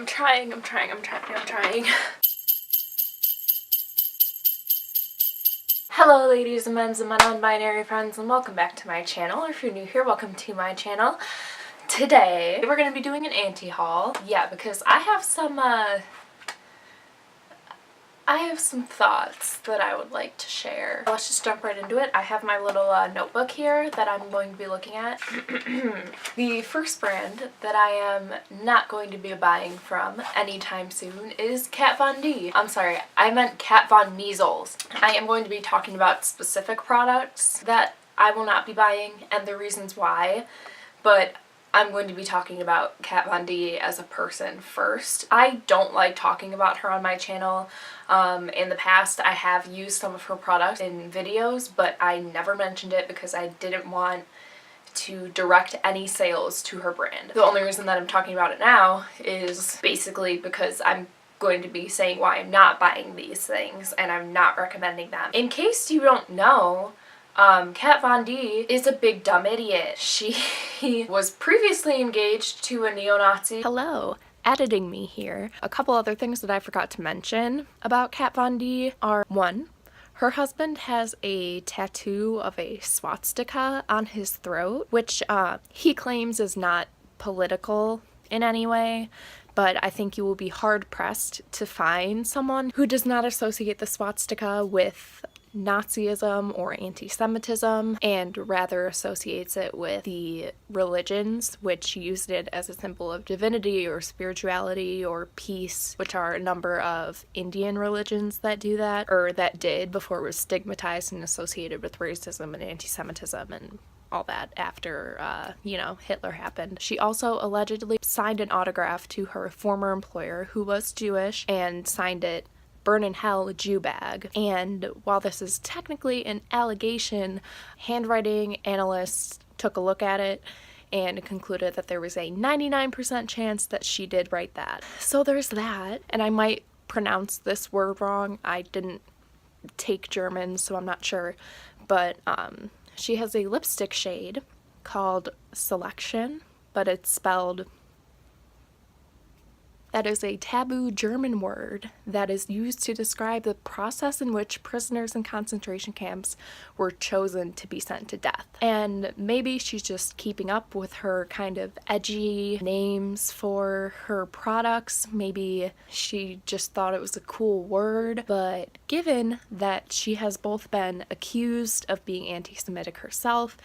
trying. Hello ladies and men and my non-binary friends, and welcome back to my channel. Or if you're new here, welcome to my channel. Today we're going to be doing an anti-haul. Yeah, because I have some thoughts that I would like to share. Let's just jump right into it. I have my little notebook here that I'm going to be looking at. The first brand that I am not going to be buying from anytime soon is Kat Von D. I'm sorry, I meant Kat Von Measles. I am going to be talking about specific products that I will not be buying and the reasons why, but I'm going to be talking about Kat Von D as a person first. I don't like talking about her on my channel. In the past, I have used some of her products in videos, but I never mentioned it because I didn't want to direct any sales to her brand. The only reason that I'm talking about it now is basically because I'm going to be saying why I'm not buying these things and I'm not recommending them. In case you don't know, Kat Von D is a big dumb idiot. She was previously engaged to a neo-Nazi. Hello, editing me here. A couple other things that I forgot to mention about Kat Von D are, one, her husband has a tattoo of a swastika on his throat, which he claims is not political in any way, but I think you will be hard-pressed to find someone who does not associate the swastika with Nazism or anti-Semitism and rather associates it with the religions which used it as a symbol of divinity or spirituality or peace, which are a number of Indian religions that do that, or that did before it was stigmatized and associated with racism and anti-Semitism and all that after, Hitler happened. She also allegedly signed an autograph to her former employer, who was Jewish, and signed it "Burn in Hell, Jew Bag." And while this is technically an allegation, handwriting analysts took a look at it and concluded that there was a 99% chance that she did write that. So there's that, and I might pronounce this word wrong. I didn't take German, so I'm not sure, but she has a lipstick shade called Selection, but it's spelled... That is a taboo German word that is used to describe the process in which prisoners in concentration camps were chosen to be sent to death. And maybe she's just keeping up with her kind of edgy names for her products. Maybe she just thought it was a cool word. But given that she has both been accused of being anti-Semitic herself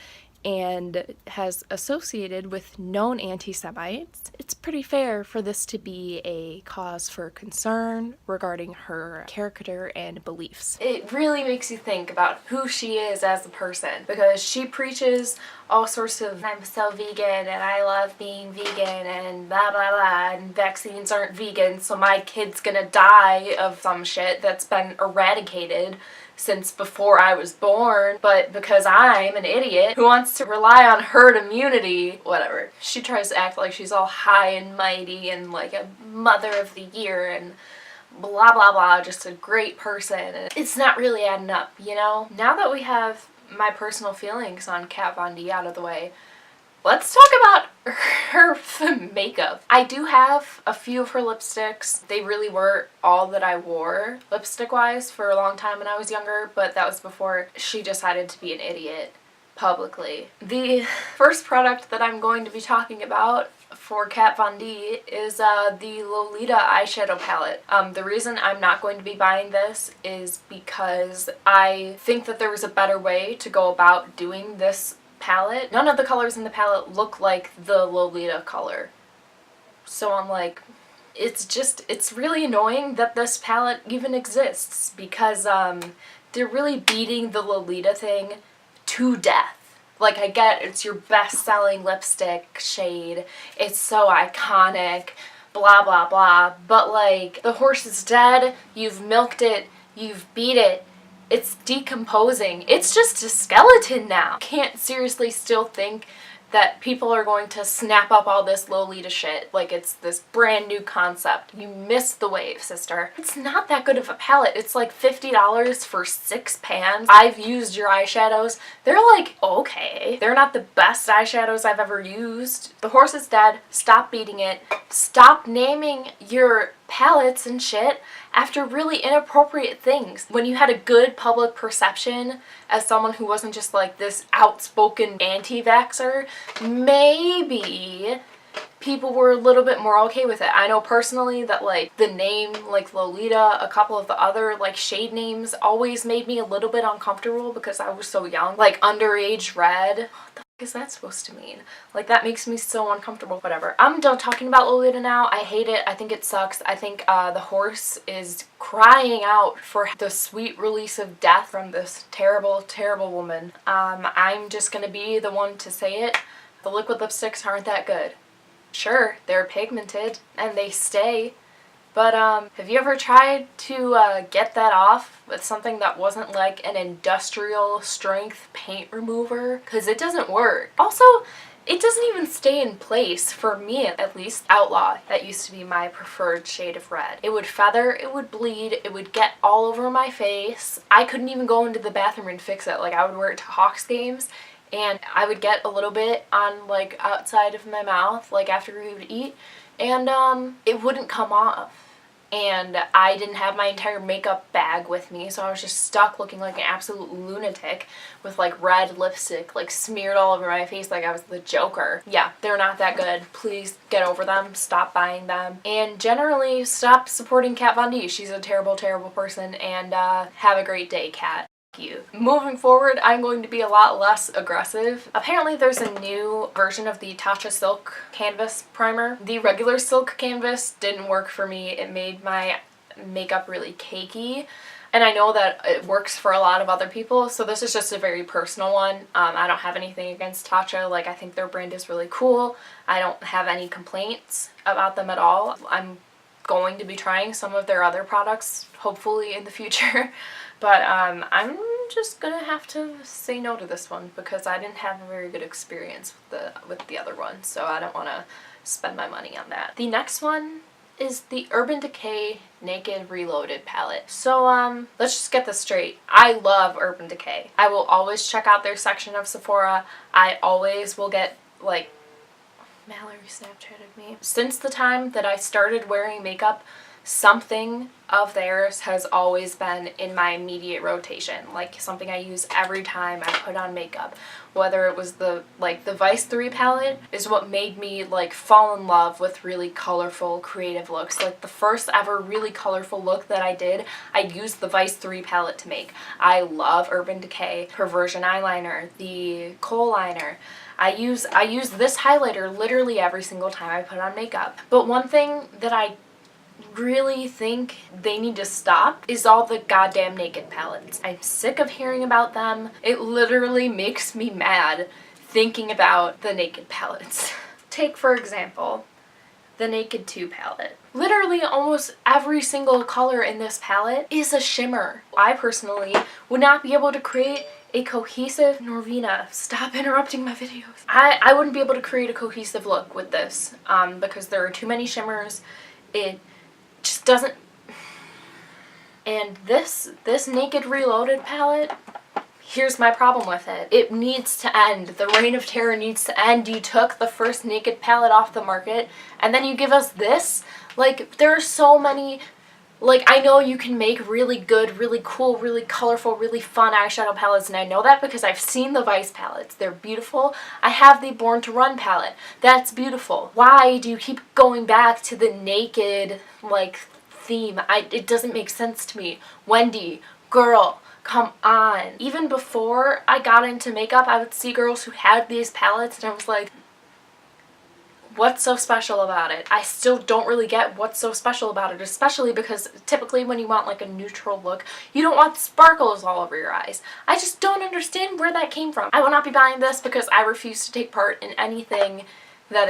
and has associated with known anti-Semites, it's pretty fair for this to be a cause for concern regarding her character and beliefs. It really makes you think about who she is as a person, because she preaches all sorts of "I'm so vegan and I love being vegan and blah blah blah and vaccines aren't vegan so my kid's gonna die of some shit that's been eradicated since before I was born, but because I'm an idiot who wants to rely on herd immunity," whatever. She tries to act like she's all high and mighty and like a mother of the year and blah blah blah, just a great person, and it's not really adding up, you know? Now that we have my personal feelings on Kat Von D out of the way, let's talk about her makeup. I do have a few of her lipsticks. They really were all that I wore lipstick-wise for a long time when I was younger, but that was before she decided to be an idiot publicly. The first product that I'm going to be talking about for Kat Von D is the Lolita eyeshadow palette. The reason I'm not going to be buying this is because I think that there was a better way to go about doing this palette. None of the colors in the palette look like the Lolita color. So I'm like, it's really annoying that this palette even exists, because they're really beating the Lolita thing to death. Like, I get it's your best-selling lipstick shade, it's so iconic, blah blah blah, but like, the horse is dead, you've milked it, you've beat it, it's decomposing. It's just a skeleton now. Can't seriously still think that people are going to snap up all this Lolita shit like it's this brand new concept. You missed the wave, sister. It's not that good of a palette. It's like $50 for 6 pans. I've used your eyeshadows. They're like, okay. They're not the best eyeshadows I've ever used. The horse is dead. Stop beating it. Stop naming your palettes and shit after really inappropriate things. When you had a good public perception as someone who wasn't just like this outspoken anti-vaxxer, maybe people were a little bit more okay with it. I know personally that like the name like Lolita, a couple of the other like shade names always made me a little bit uncomfortable because I was so young. Like underage red. What the fuck is that supposed to mean? Like that makes me so uncomfortable. Whatever. I'm done talking about Lolita now. I hate it. I think it sucks. I think the horse is crying out for the sweet release of death from this terrible, terrible woman. I'm just gonna be the one to say it. The liquid lipsticks aren't that good. Sure, they're pigmented and they stay, but have you ever tried to get that off with something that wasn't like an industrial strength paint remover? Because it doesn't work. Also, it doesn't even stay in place, for me at least. Outlaw, that used to be my preferred shade of red. It would feather, it would bleed, it would get all over my face. I couldn't even go into the bathroom and fix it. Like I would wear it to Hawks games and I would get a little bit on like outside of my mouth like after we would eat, and it wouldn't come off. And I didn't have my entire makeup bag with me, so I was just stuck looking like an absolute lunatic with like red lipstick like smeared all over my face like I was the Joker. Yeah, they're not that good. Please get over them. Stop buying them. And generally stop supporting Kat Von D. She's a terrible, terrible person, and have a great day, Kat. You. Moving forward, I'm going to be a lot less aggressive. Apparently there's a new version of the Tatcha Silk Canvas Primer. The regular silk canvas didn't work for me. It made my makeup really cakey. And I know that it works for a lot of other people, so this is just a very personal one. I don't have anything against Tatcha. Like, I think their brand is really cool. I don't have any complaints about them at all. I'm going to be trying some of their other products, hopefully in the future. But I'm just gonna have to say no to this one because I didn't have a very good experience with the other one, so I don't want to spend my money on that. The next one is the Urban Decay Naked Reloaded palette. So let's just get this straight. I love Urban Decay. I will always check out their section of Sephora. I always will get like, Mallory Snapchatted me. Since the time that I started wearing makeup, something of theirs has always been in my immediate rotation, like something I use every time I put on makeup. Whether it was the Vice 3 palette is what made me like fall in love with really colorful creative looks. Like the first ever really colorful look that I did, I used the Vice 3 palette to make. I love Urban Decay, Perversion eyeliner, the kohl liner. I use this highlighter literally every single time I put on makeup. But one thing that I really think they need to stop is all the goddamn naked palettes. I'm sick of hearing about them. It literally makes me mad thinking about the naked palettes. Take for example the Naked 2 palette. Literally almost every single color in this palette is a shimmer. I personally would not be able to create a cohesive Norvina. Stop interrupting my videos. I wouldn't be able to create a cohesive look with this because there are too many shimmers. It just doesn't. And this Naked Reloaded palette, here's my problem with it. It needs to end. The reign of terror needs to end. You took the first naked palette off the market and then you give us this? Like, there are so many. Like, I know you can make really good, really cool, really colorful, really fun eyeshadow palettes, and I know that because I've seen the Vice palettes. They're beautiful. I have the Born to Run palette. That's beautiful. Why do you keep going back to the naked, like, theme? It doesn't make sense to me. Wendy, girl, come on. Even before I got into makeup, I would see girls who had these palettes, and I was like, what's so special about it? I still don't really get what's so special about it, especially because typically when you want like a neutral look, you don't want sparkles all over your eyes. I just don't understand where that came from. I will not be buying this because I refuse to take part in anything that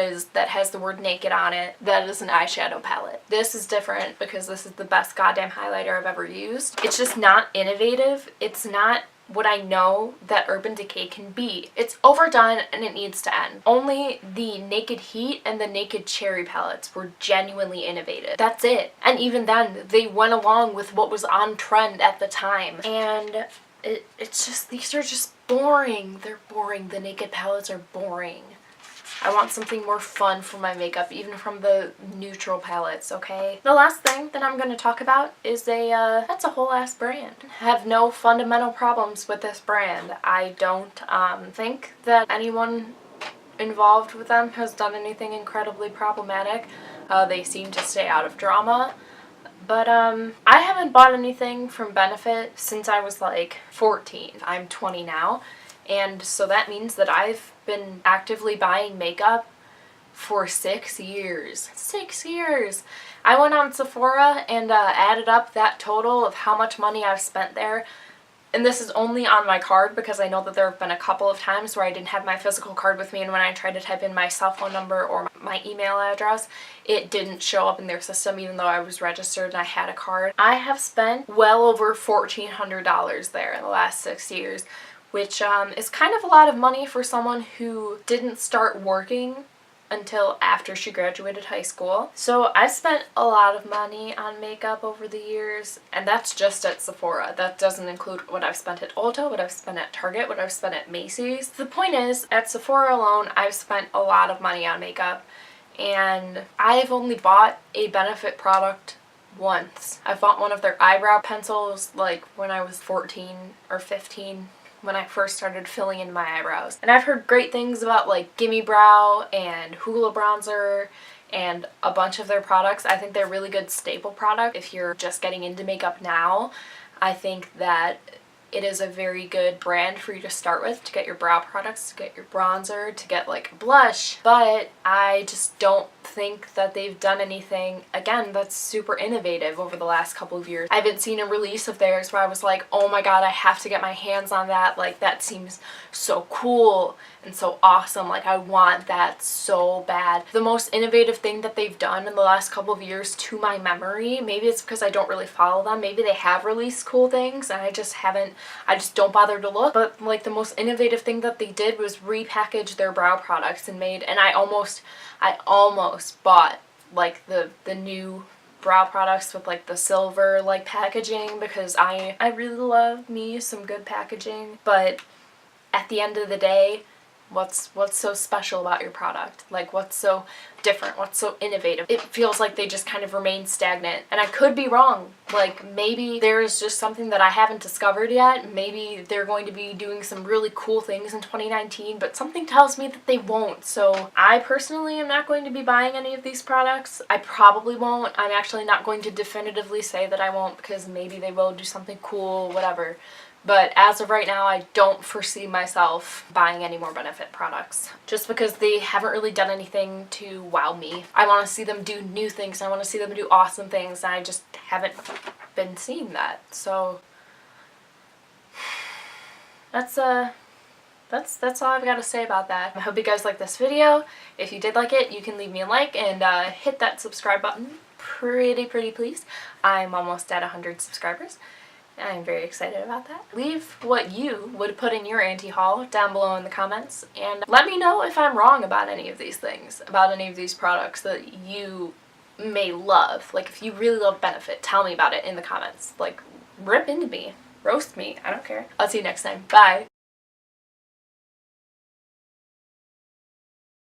has the word naked on it that is an eyeshadow palette. This is different because this is the best goddamn highlighter I've ever used. It's just not innovative. It's not what I know that Urban Decay can be. It's overdone and it needs to end. Only the Naked Heat and the Naked Cherry palettes were genuinely innovative. That's it. And even then, they went along with what was on trend at the time. And it's just, these are just boring. They're boring. The Naked palettes are boring. I want something more fun for my makeup, even from the neutral palettes, okay? The last thing that I'm going to talk about is that's a whole ass brand. I have no fundamental problems with this brand. I don't think that anyone involved with them has done anything incredibly problematic. They seem to stay out of drama. But I haven't bought anything from Benefit since I was like 14. I'm 20 now. And so that means that I've been actively buying makeup for 6 years. 6 years! I went on Sephora and added up that total of how much money I've spent there. And this is only on my card because I know that there have been a couple of times where I didn't have my physical card with me, and when I tried to type in my cell phone number or my email address, it didn't show up in their system even though I was registered and I had a card. I have spent well over $1,400 there in the last 6 years. Which is kind of a lot of money for someone who didn't start working until after she graduated high school. So I've spent a lot of money on makeup over the years, and that's just at Sephora. That doesn't include what I've spent at Ulta, what I've spent at Target, what I've spent at Macy's. The point is, at Sephora alone, I've spent a lot of money on makeup, and I've only bought a Benefit product once. I bought one of their eyebrow pencils like when I was 14 or 15. When I first started filling in my eyebrows. And I've heard great things about like Gimme Brow and Hoola Bronzer and a bunch of their products. I think they're really good staple product. If you're just getting into makeup now, I think that it is a very good brand for you to start with, to get your brow products, to get your bronzer, to get like a blush. But I just don't think that they've done anything, again, that's super innovative over the last couple of years. I haven't seen a release of theirs where I was like, oh my god, I have to get my hands on that. Like, that seems so cool and so awesome. Like, I want that so bad. The most innovative thing that they've done in the last couple of years, to my memory, maybe it's because I don't really follow them, maybe they have released cool things and I just don't bother to look, but like the most innovative thing that they did was repackage their brow products and I almost bought like the new brow products with like the silver like packaging, because I really love me some good packaging. But at the end of the day, what's so special about your product? Like, what's so different? What's so innovative? It feels like they just kind of remain stagnant, and I could be wrong. Like, maybe there's just something that I haven't discovered yet. Maybe they're going to be doing some really cool things in 2019, but something tells me that they won't. So I personally am not going to be buying any of these products. I probably won't. I'm actually not going to definitively say that I won't, because maybe they will do something cool, whatever. But as of right now, I don't foresee myself buying any more Benefit products, just because they haven't really done anything to wow me. I want to see them do new things. I want to see them do awesome things, and I just haven't been seeing that. So that's all I've got to say about that. I hope you guys like this video. If you did like it, you can leave me a like and hit that subscribe button pretty please. I'm almost at 100 subscribers. I'm very excited about that. Leave what you would put in your anti-haul down below in the comments, and let me know if I'm wrong about any of these things, about any of these products that you may love. Like, if you really love Benefit, tell me about it in the comments. Like, rip into me, roast me, I don't care. I'll see you next time. Bye!